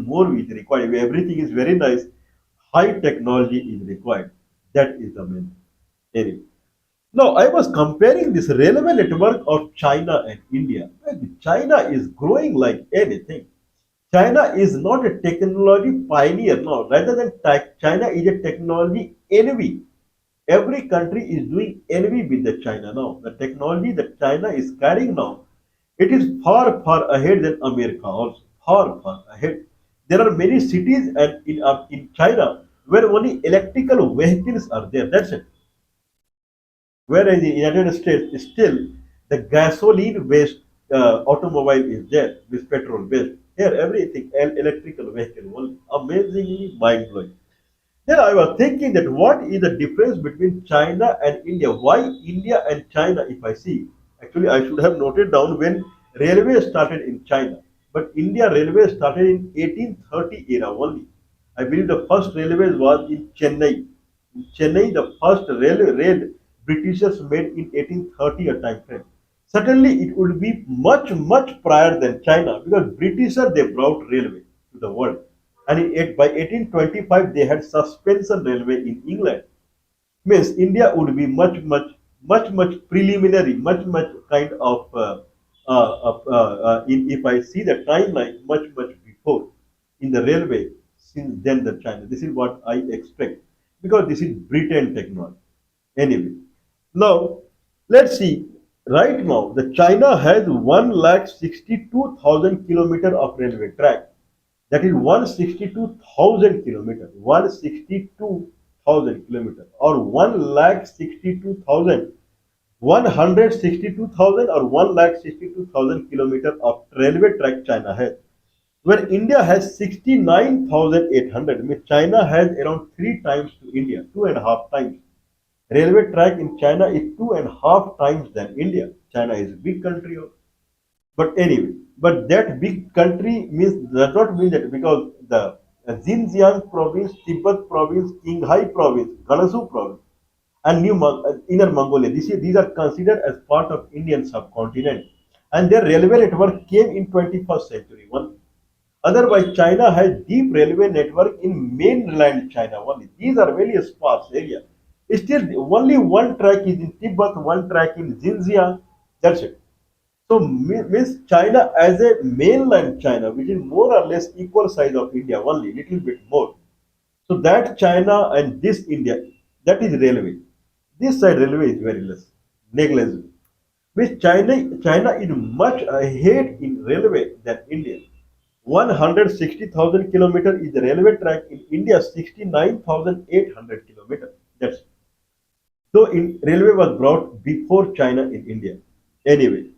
more is required. If everything is very nice, high technology is required. That is the main area. Now, I was comparing this railway network of China and India. Well, China is growing like anything. China is not a technology pioneer now. Rather than China is a technology envy. Every country is doing envy with the China now. The technology that China is carrying now, it is far, far ahead than America also. Far, far ahead. There are many cities and in China where only electrical vehicles are there. That's it. Whereas in the United States, still the gasoline-based automobile is there, with petrol-based. Here, everything electrical vehicle, only amazingly mind-blowing. Then I was thinking that what is the difference between China and India? Why India and China, if I see, actually I should have noted down when railway started in China, but India railway started in 1830 era only. I believe the first railways was in Chennai. In Chennai, the first rail Britishers made in 1830 a time frame. Certainly, it would be much, much prior than China because Britishers they brought railway to the world. And by 1825, they had suspension railway in England. Means India would be much, much, much, much preliminary, much, much kind of, if I see the timeline, much, much before in the railway, since then the China. This is what I expect because this is Britain technology. Anyway, now let's see. Right now, the China has 1,62,000 kilometer of railway track. That is 162,000 kilometer. 162,000 kilometer or 1,62,000. 162,000 or 1,62,000 kilometer of railway track China has. Where India has 69,800. Means China has around three times to India, two and a half times. Railway track in China is two and a half times than India. China is a big country. But anyway, but that big country means does not mean that because the Xinjiang province, Tibet province, Qinghai province, Gansu province, and Inner Mongolia, these are considered as part of Indian subcontinent, and their railway network came in 21st century. One otherwise, China has deep railway network in mainland China only. These are very sparse area. Still, only one track is in Tibet, one track in Xinjiang. That's it. So means China as a mainland China, which is more or less equal size of India, only little bit more. So that China and this India, that is railway. This side railway is very less, negligible. Which China is much ahead in railway than India. 160,000 kilometer is the railway track in India, 69,800 kilometer. That's so in railway was brought before China in India. Anyway,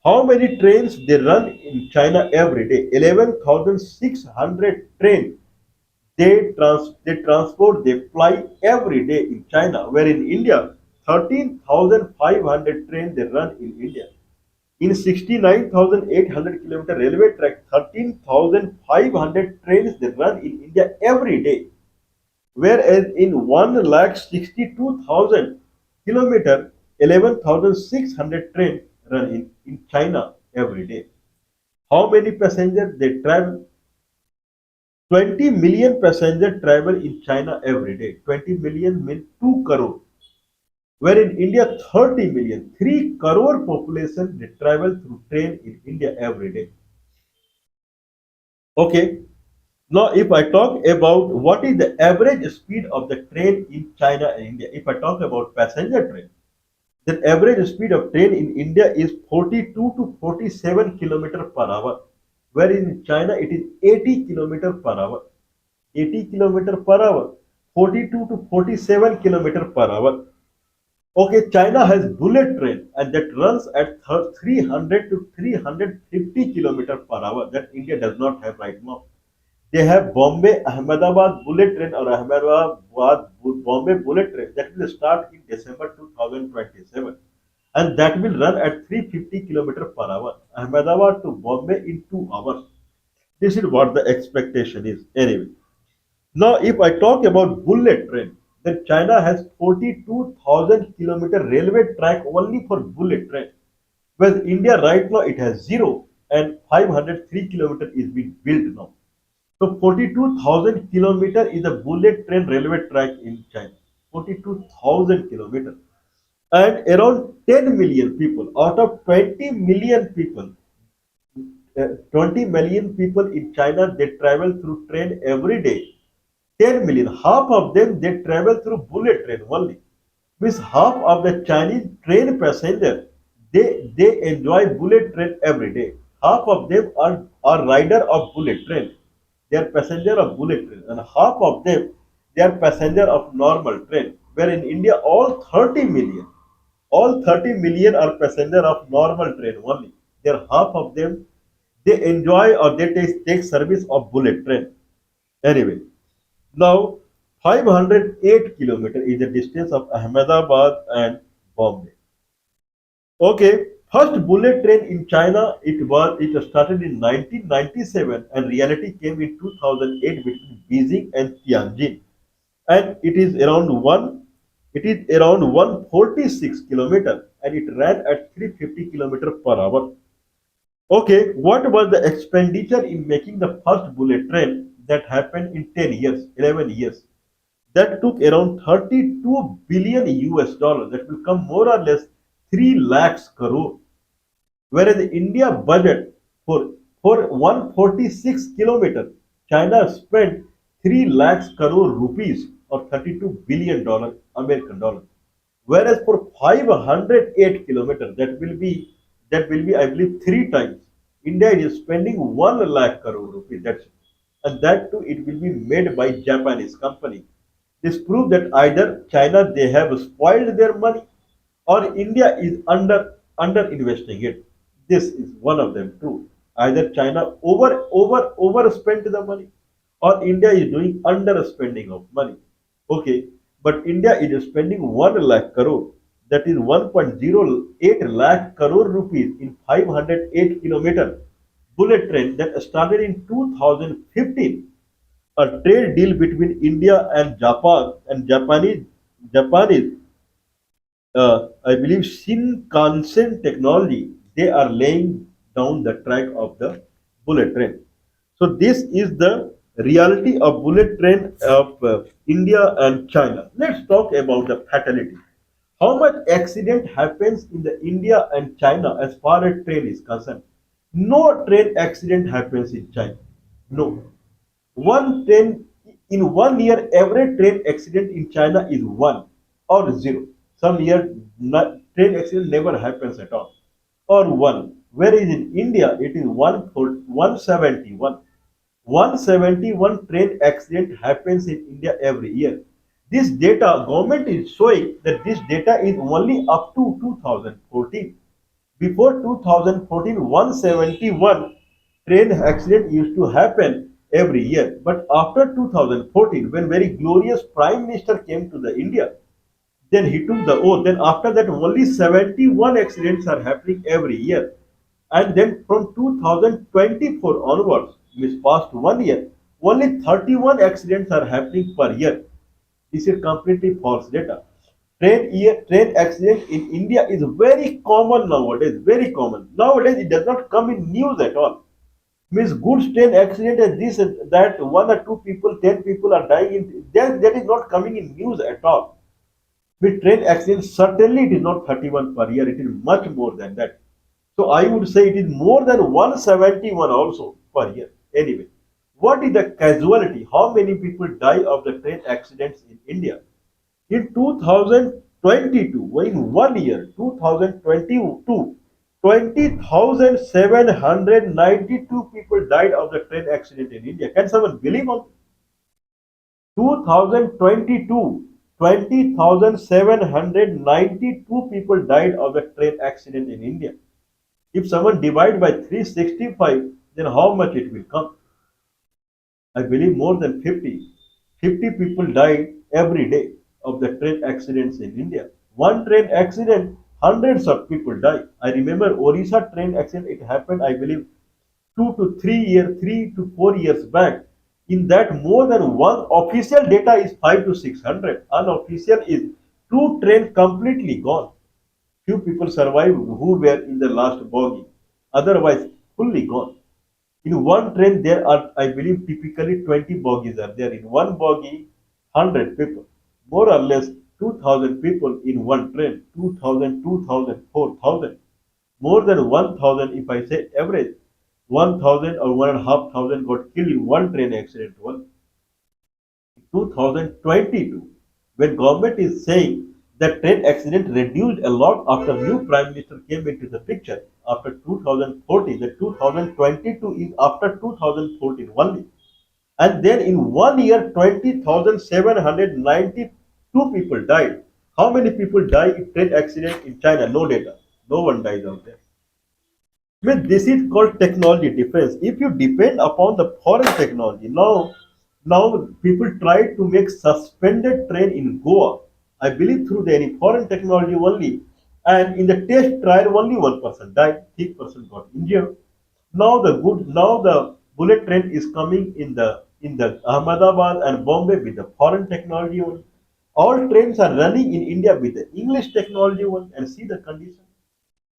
how many trains they run in China every day? 11,600 trains they transport they fly every day in China. Where in India 13,500 trains they run in India. In 69,800 kilometer railway track, 13,500 trains they run in India every day. Whereas in 1,62,000 kilometer, 11,600 trains run in China every day. How many passengers they travel? 20 million passengers travel in China every day. 20 million means 2 crore. Where in India 30 million, 3 crore population they travel through train in India every day. Okay. Now, if I talk about what is the average speed of the train in China and India, if I talk about passenger train, then average speed of train in India is 42 to 47 kilometer per hour, whereas in China it is 80 kilometer per hour. 80 kilometer per hour, 42 to 47 kilometer per hour. Okay, China has bullet train and that runs at 300 to 350 kilometer per hour that India does not have right now. They have Bombay Ahmedabad bullet train or Ahmedabad Bombay bullet train that will start in December 2027 and that will run at 350 km per hour. Ahmedabad to Bombay in 2 hours. This is what the expectation is. Anyway, now if I talk about bullet train, then China has 42,000 kilometer railway track only for bullet train. Whereas India right now it has zero and 503 kilometer is being built now. So 42,000 kilometer is a bullet train railway track in China. 42,000 kilometer. And around 10 million people out of 20 million people, 20 million people in China, they travel through train every day. 10 million, half of them they travel through bullet train only. Means half of the Chinese train passenger, they enjoy bullet train every day. Half of them are rider of bullet train. They are passenger of bullet train, and half of them they are passenger of normal train. Where in India, all 30 million are passenger of normal train only. There half of them they enjoy or they take service of bullet train. Anyway, now 508 kilometer is the distance of Ahmedabad and Bombay. Okay, first bullet train in China it started in 1997 and reality came in 2008 between Beijing and Tianjin, and it is around 146 kilometer and it ran at 350 kilometer per hour. Okay, what was the expenditure in making the first bullet train that happened in 10 years, 11 years? That took around 32 billion US dollars. That will come more or less 3 lakhs crore. Whereas the India budget for 146 kilometer, China spent 3 lakhs crore rupees or 32 billion dollar American dollar. Whereas for 508 kilometers, that will be I believe three times. India is spending 1 lakh crore rupees. That's it. And that too it will be made by Japanese company. This proves that either China they have spoiled their money or India is under investing it. This is one of them too. Either China overspent the money or India is doing underspending of money. Okay, but India is spending 1 lakh crore, that is 1.08 lakh crore rupees in 508 kilometer bullet train that started in 2015, a trade deal between India and Japan and Japanese I believe Shinkansen technology, they are laying down the track of the bullet train. So this is the reality of bullet train of India and China. Let's talk about the fatality. How much accident happens in the India and China as far as train is concerned? No train accident happens in China. No. One train in 1 year, every train accident in China is one or zero. Some year train accident never happens at all or one. Whereas in India it is 171. 171 train accident happens in India every year. This data, government is showing that this data is only up to 2014. Before 2014, 171 train accident used to happen every year. But after 2014, when very glorious Prime Minister came to the India, then he took the oath. Then after that, only 71 accidents are happening every year. And then from 2024 onwards, means past 1 year, only 31 accidents are happening per year. This is completely false data. Train accident in India is very common nowadays. Very common. Nowadays, it does not come in news at all. Means goods train accident and this and that one or two people, 10 people are dying in that is not coming in news at all. With train accidents, certainly it is not 31 per year. It is much more than that. So I would say it is more than 171 also per year. Anyway, what is the casualty? How many people die of the train accidents in India? In 2022, in 1 year, 2022, 20,792 people died of the train accident in India. Can someone believe on 2022, 20,792 people died of the train accident in India. If someone divide by 365, then how much it will come? I believe more than 50. 50 people died every day of the train accidents in India. One train accident, hundreds of people die. I remember Orissa train accident, it happened, I believe, 3 to 4 years back. In that, more than one official data is 5 to 600. Unofficial is two trains completely gone. Few people survived who were in the last bogie. Otherwise, fully gone. In one train, there are, I believe, typically 20 bogies are there. In one bogie, 100 people. More or less 2,000 people in one train. 2,000, 2,000, 4,000. More than 1,000, if I say average, 1,000 or 1,500 got killed in one train accident. 2022, when government is saying that train accident reduced a lot after new prime minister came into the picture after 2014, the 2022 is after 2014 only. And then in 1 year, 20,792 people died. How many people die in train accident in China? No data. No one dies out there. Well, this is called technology difference. If you depend upon the foreign technology, now people try to make suspended train in Goa. I believe through the any foreign technology only. And in the test trial, only one person died, 3 person got injured. Now the bullet train is coming in the Ahmedabad and Bombay with the foreign technology only. All trains are running in India with the English technology one and see the condition.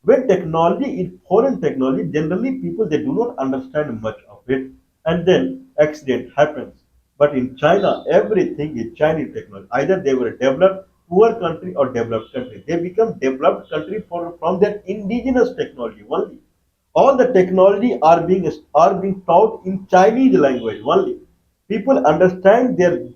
When technology is foreign technology, generally people they do not understand much of it, and then accident happens. But in China, everything is Chinese technology. Either they were developed poor country or developed country. They become developed country from their indigenous technology only. All the technology are being taught in Chinese language only. People understand their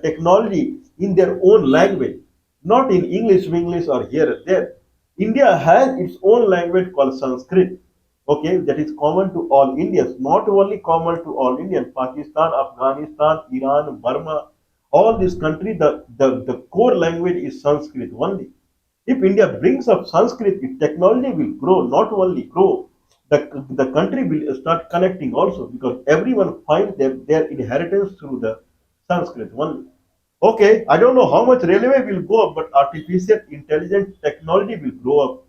technology in their own language, not in English or here and there. India has its own language called Sanskrit. Okay, that is common to all Indians, not only common to all Indians. Pakistan, Afghanistan, Iran, Burma, all these countries, the core language is Sanskrit only. If India brings up Sanskrit, its technology will grow, not only grow, the country will start connecting also because everyone finds their inheritance through the Sanskrit only. Okay, I don't know how much railway will go up, but artificial intelligence technology will grow up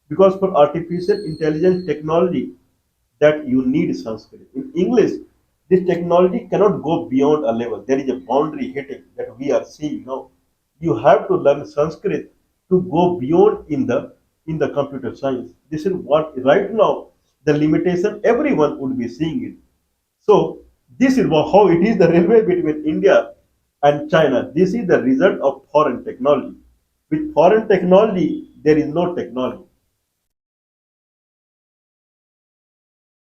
because for artificial intelligence technology that you need Sanskrit. In English, this technology cannot go beyond a level. There is a boundary hitting that we are seeing now. You have to learn Sanskrit to go beyond in the computer science. This is what right now the limitation everyone would be seeing it. So this is how it is the railway between India and China. This is the result of foreign technology. With foreign technology, there is no technology.